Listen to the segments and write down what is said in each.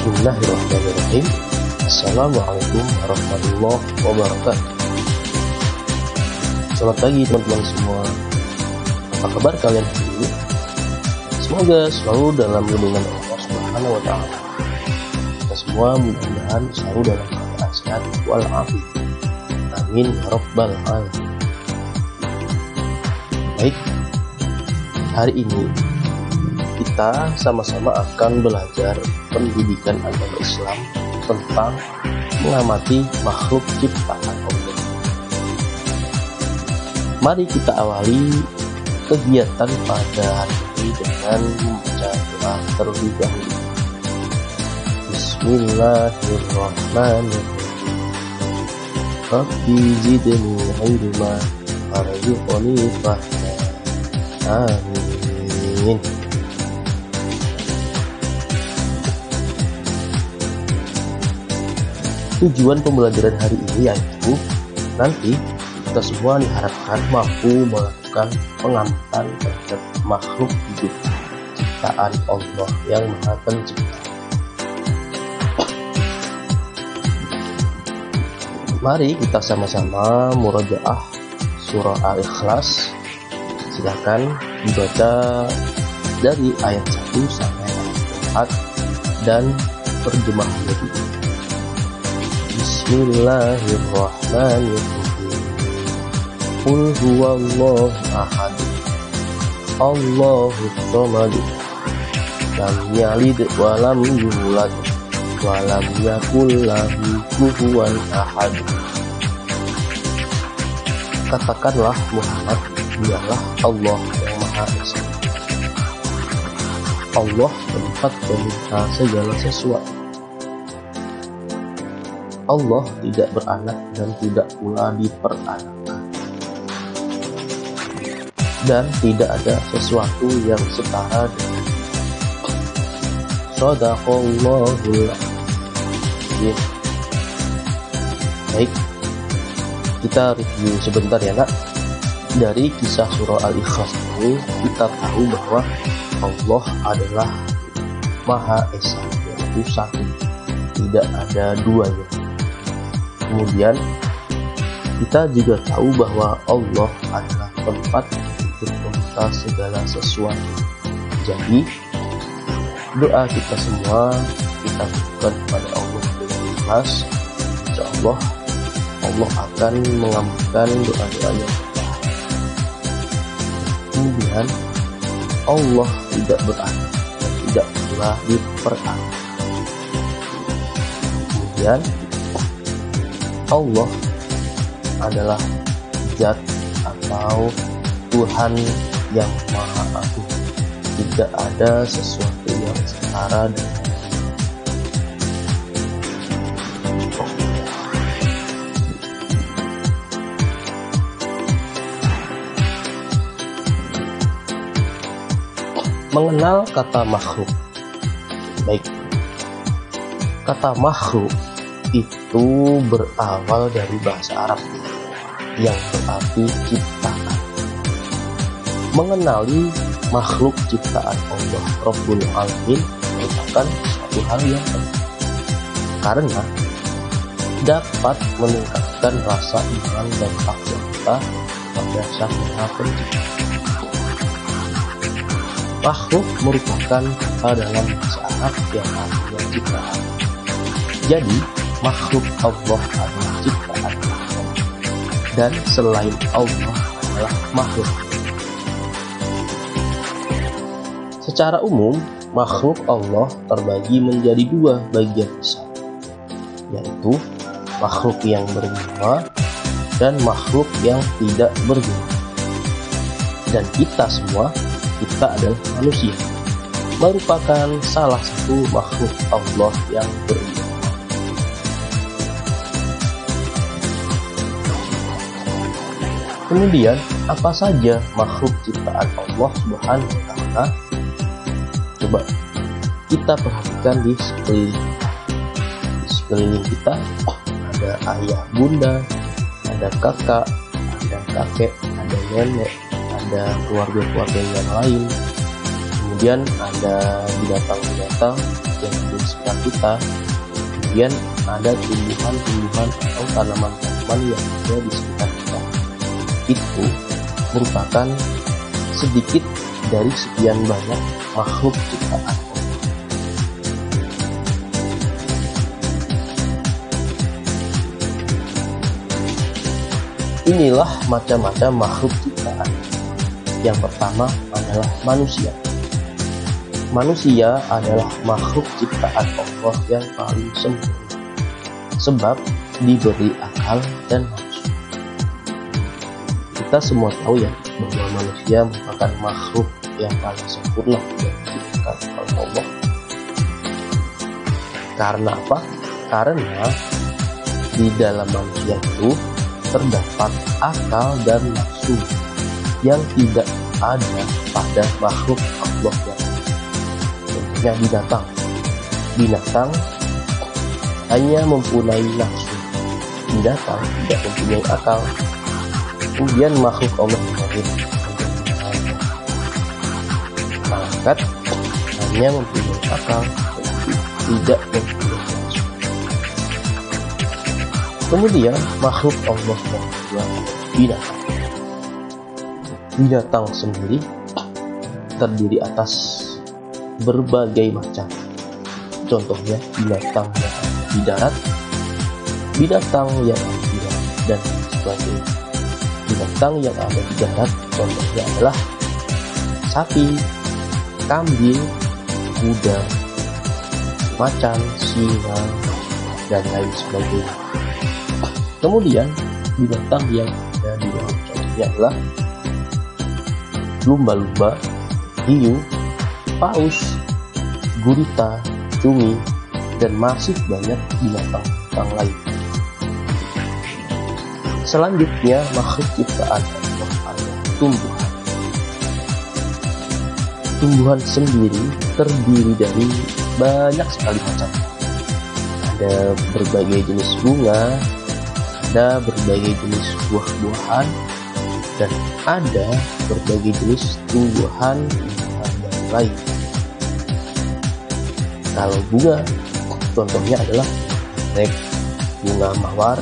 Bismillahirrahmanirrahim. Assalamualaikum warahmatullahi wabarakatuh. Selamat pagi teman-teman semua. Apa kabar kalian hari ini? Semoga selalu dalam lindungan Allah Subhanahu wa Ta'ala. Kita semua mudah-mudahan selalu dalam keadaan sehat walafiat. Amin ya rabbal alamin. Baik, hari ini kita sama-sama akan belajar pendidikan agama Islam tentang mengamati makhluk ciptaan Allah. Mari kita awali kegiatan pada hari ini dengan membaca doa terlebih dahulu. Bismillahirrahmanirrahim. Rabbi zidni ilma warzuqni fahma. Amin. Tujuan pembelajaran hari ini yaitu nanti kita semua diharapkan mampu melakukan pengamatan terhadap makhluk hidup ciptaan Allah yang Maha Pencipta. Mari kita sama-sama murojaah surah Al-Ikhlas. Silakan dibaca dari ayat 1 sampai ayat 4 dan terjemahnya juga. Bismillahirrahmanirrahim. Qul huwallahu ahad. Allahus samad. Lam yalid wa lam yulad wa lam yakul lahu kufuwan ahad. Katakanlah Muhammad, dialah Allah yang Maha Esa. Allah tempat peminta segala sesuatu. Allah tidak beranak dan tidak pula diperanakan, dan tidak ada sesuatu yang setara dengan Shadaqallahul Azim. Baik, kita review sebentar ya nak. Dari kisah surah Al-Ikhlas ini kita tahu bahwa Allah adalah Maha Esa, yaitu satu, tidak ada duanya. Kemudian kita juga tahu bahwa Allah adalah tempat untuk meminta segala sesuatu. Jadi doa kita semua kita lakukan kepada Allah dengan ikhlas. Insya Allah Allah akan mengabulkan doa-doanya kita. Kemudian Allah tidak beranak dan tidak pula diperanakan. Kemudian Allah adalah zat atau Tuhan yang Maha Agung. Tidak ada sesuatu yang setara dengan mengenal kata makhluk. Baik, kata makhluk itu berawal dari bahasa Arab yang berarti ciptaan. Mengenali makhluk ciptaan Allah Rabbul Alamin merupakan suatu hal yang penting karena dapat meningkatkan rasa iman dan takwa kita pada Sang Maha Pencipta. Makhluk merupakan kata dalam bahasa Arab yang artinya ciptaan. Jadi makhluk Allah adalah ciptaan Allah, dan selain Allah adalah makhluk. Secara umum, makhluk Allah terbagi menjadi dua bagian besar, yaitu makhluk yang bernyawa dan makhluk yang tidak bernyawa. Dan kita semua, kita adalah manusia, merupakan salah satu makhluk Allah yang bernyawa. Kemudian, apa saja makhluk ciptaan Allah Subhanahu wa Ta'ala? Coba kita perhatikan di sekeliling kita. Ada ayah bunda, ada kakak, ada kakek, ada nenek, ada keluarga-keluarga yang lain. Kemudian ada binatang-binatang yang ada di sekitar kita. Kemudian ada tumbuhan-tumbuhan atau tanaman-tanaman yang ada di sekitar kita. Itu merupakan sedikit dari sekian banyak makhluk ciptaan Allah. Inilah macam-macam makhluk ciptaan. Yang pertama adalah manusia. Manusia adalah makhluk ciptaan Allah yang paling sempurna, sebab diberi akal dan nafsu. Kita semua tahu ya, bahwa manusia merupakan makhluk yang paling sempurna yang diciptakan oleh Allah. Karena apa? Karena di dalam manusia itu terdapat akal dan nafsu yang tidak ada pada makhluk Allah yang contohnya binatang. Binatang hanya mempunyai nafsu. Binatang tidak mempunyai akal. Kemudian makhluk Allah yang lain, malaikat hanya mempunyai akal, tidak mempunyai nafsu. Kemudian makhluk Allah yang kedua, binatang. Binatang sendiri terdiri atas berbagai macam. Contohnya binatang yang ada di darat, binatang yang ada di laut, dan sebagainya. Binatang yang ada di darat contohnya adalah sapi, kambing, kuda, macan, singa, dan lain sebagainya. Kemudian binatang yang ada di laut contohnya adalah lumba-lumba, hiu, paus, gurita, cumi, dan masih banyak binatang lain. Selanjutnya makhluk ciptaan Allah adalah tumbuhan. Tumbuhan sendiri terdiri dari banyak sekali macam. Ada berbagai jenis bunga, ada berbagai jenis buah-buahan, dan ada berbagai jenis tumbuhan yang lain. Kalau bunga, contohnya adalah bunga mawar,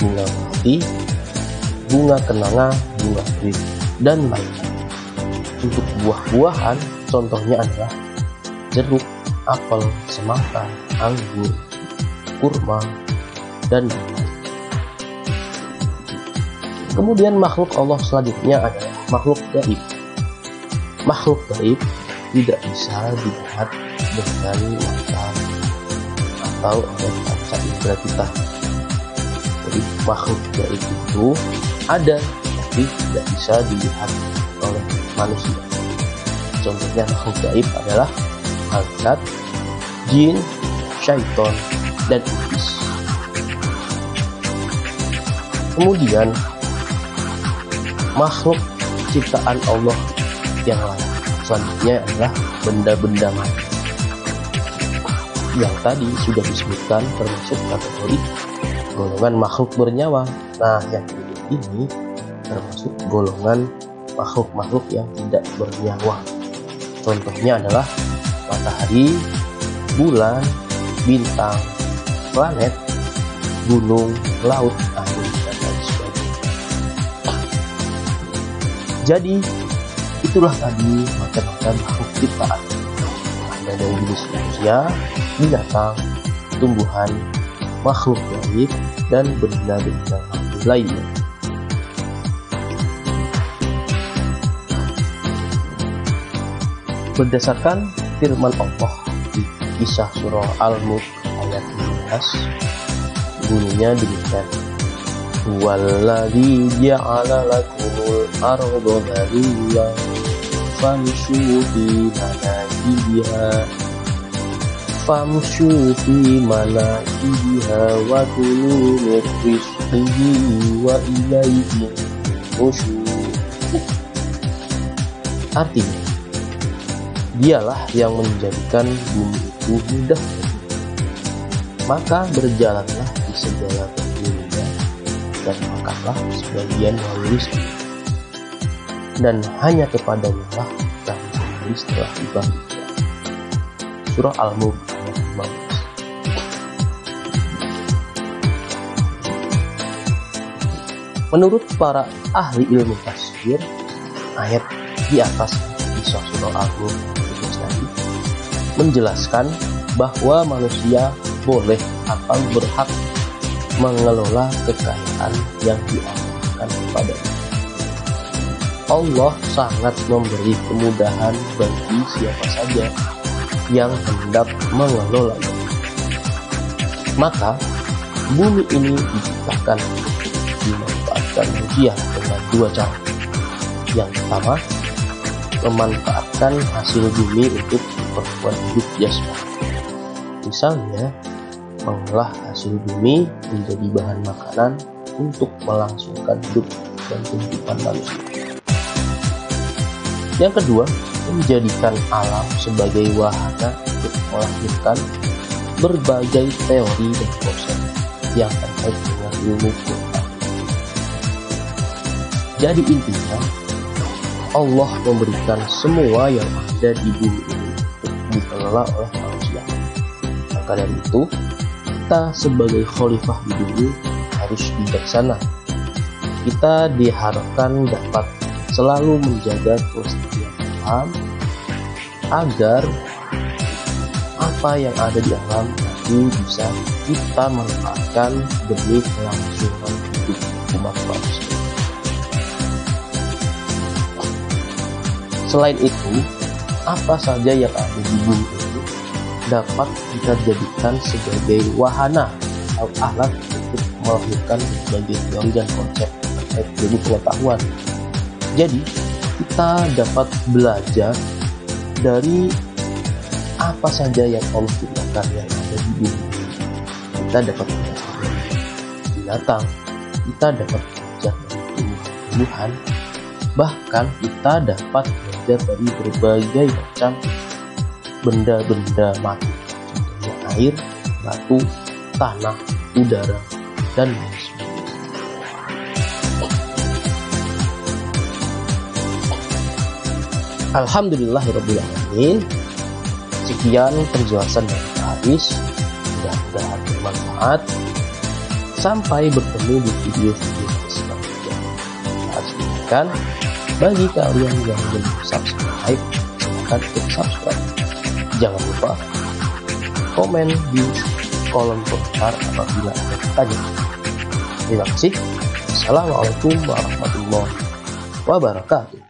bunga melati, bunga kenanga, bunga kulit, dan lain-lain. Untuk buah-buahan, contohnya adalah jeruk, apel, semangka, anggur, kurma, dan lain-lain. Kemudian makhluk Allah selanjutnya adalah makhluk gaib. Makhluk gaib tidak bisa dilihat dengan mata atau oleh panca indera kita. Jadi makhluk gaib itu ada, tapi tidak bisa dilihat oleh manusia. Contohnya makhluk gaib adalah malaikat, jin, syaitan, dan iblis. Kemudian makhluk ciptaan Allah yang lain selanjutnya adalah benda-benda mati. Yang tadi sudah disebutkan termasuk kategori golongan makhluk bernyawa. Nah, yang ini termasuk golongan makhluk-makhluk yang tidak bernyawa. Contohnya adalah matahari, bulan, bintang, planet, gunung, laut, angin, dan lain sebagainya. Jadi itulah tadi macam-macam makhluk ciptaan. Ada dari jenis manusia, binatang, tumbuhan, makhluk gaib, dan benda-benda mati lainnya. Berdasarkan firman Allah di kisah surah Al-Mulk ayat 15, bunyinya demikian: Walladzi ja'ala lakumul arda dhalullan famshu fi manakibiha wa kulu min rizqihi wa ilaihi nusyur. Artinya, Dialah yang menjadikan bumi itu mudah, maka berjalanlah di segala penjurinya dan makanlah sebagian dari rezeki, dan hanya kepadanya lah kami kembali setelah dibagikan. Surah Al-Mulk ayat 15. Menurut para ahli ilmu tafsir, ayat di atas kisah surah Al-Mulk tadi menjelaskan bahwa manusia boleh atau berhak mengelola kekayaan yang diamanahkan kepadanya. Allah sangat memberi kemudahan bagi siapa saja yang hendak mengelolanya. Maka bumi ini diciptakan dimanfaatkan manusia dengan dua cara. Yang pertama, memanfaatkan hasil bumi untuk keperluan hidup jasmani. Misalnya, mengolah hasil bumi menjadi bahan makanan untuk melangsungkan hidup dan kehidupan manusia. Yang kedua, menjadikan alam sebagai wahana untuk melahirkan berbagai teori dan konsep yang terkait dengan ilmu Quran. Jadi intinya, Allah memberikan semua yang ada di bumi ini untuk dikelola oleh manusia. Maka dari itu, kita sebagai khalifah di bumi harus bijaksana. Kita diharapkan dapat selalu menjaga kelestarian alam agar apa yang ada di alam itu bisa kita manfaatkan demi kelangsungan hidup umat manusia. Selain itu, apa saja yang ada di bumi ini dapat kita jadikan sebagai wahana atau alat untuk melahirkan berbagai teori dan konsep terkait ilmu pengetahuan. Jadi, kita dapat belajar dari apa saja yang Allah ciptakan yang ada di bumi ini. Kita dapat belajar dari binatang, kita dapat belajar dari tumbuhan, bahkan kita dapat belajar dari berbagai macam benda-benda mati, contohnya air, batu, tanah, udara, dan lain sebagainya. Alhamdulillahirabbil alamin. Sekian penjelasan dari Haris, mudah-mudahan bermanfaat. Sampai bertemu di video-video selanjutnya. Pastikan bagi kalian yang belum subscribe, silahkan klik subscribe. Jangan lupa komen di kolom komentar apabila ada pertanyaan. Terima kasih. Assalamualaikum warahmatullahi wabarakatuh.